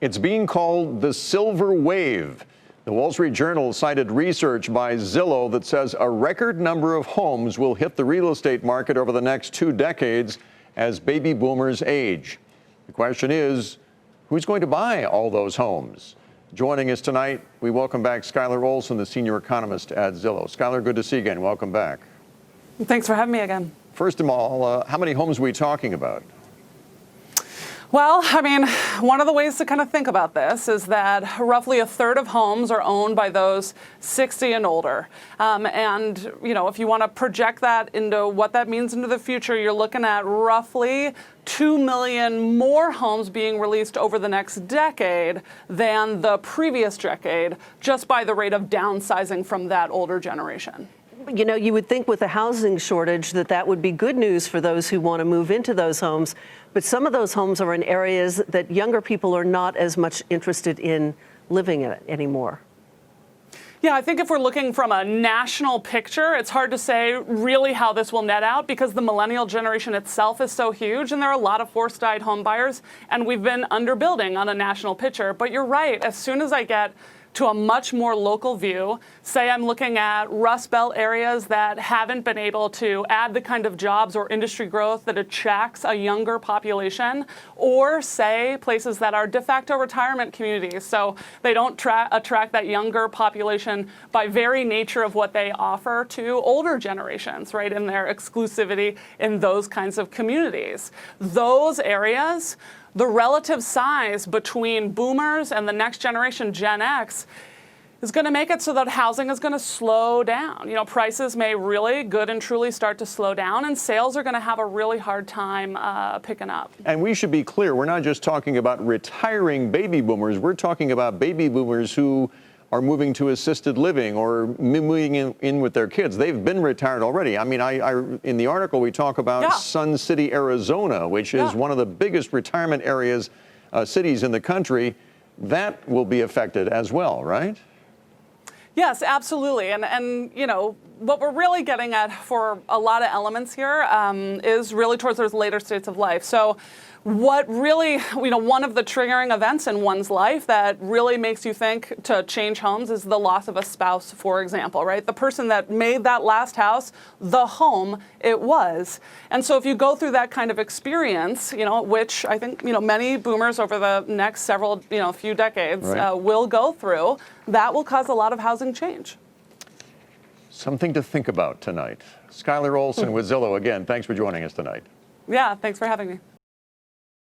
It's being called the silver wave. The Wall Street Journal cited research by Zillow that says a record number of homes will hit the real estate market over the next 2 decades as baby boomers age. The question is, who's going to buy all those homes? Joining us tonight, we welcome back Skylar Olsen, the Senior Economist at Zillow. Skylar, good to see you again. Welcome back. Thanks for having me again. First of all, how many homes are we talking about? Well, I mean, one of the ways to kind of think about this is that roughly a third of homes are owned by those 60 and older. And, you know, if you want to project that into what that means into the future, you're looking at roughly 2 million more homes being released over the next decade than the previous decade, just by the rate of downsizing from that older generation. You know, you would think with a housing shortage that would be good news for those who want to move into those homes. But some of those homes are in areas that younger people are not as much interested in living in anymore. Yeah, I think if we're looking from a national picture, it's hard to say really how this will net out because the millennial generation itself is so huge and there are a lot of forced-died home buyers and we've been underbuilding on a national picture. But you're right, as soon as I get to a much more local view, say I'm looking at Rust Belt areas that haven't been able to add the kind of jobs or industry growth that attracts a younger population, or say places that are de facto retirement communities. So they don't attract that younger population by very nature of what they offer to older generations, right, in their exclusivity in those kinds of communities. Those areas, the relative size between boomers and the next generation, Gen X, is going to make it so that housing is going to slow down. You know, prices may really good and truly start to slow down, and sales are going to have a really hard time picking up. And we should be clear, we're not just talking about retiring baby boomers. We're talking about baby boomers who are moving to assisted living or moving in with their kids. They've been retired already. I mean, in the article, we talk about Sun City, Arizona, which is one of the biggest retirement areas, cities in the country. That will be affected as well, right? Yes, absolutely. And you know, what we're really getting at for a lot of elements here is really towards those later states of life. So what really, you know, one of the triggering events in one's life that really makes you think to change homes is the loss of a spouse, for example, right? The person that made that last house the home it was. And so if you go through that kind of experience, you know, which I think, you know, many boomers over the next several, you know, few decades will go through, that will cause a lot of housing change. Something to think about tonight. Skylar Olsen with Zillow again. Thanks for joining us tonight. Yeah, thanks for having me.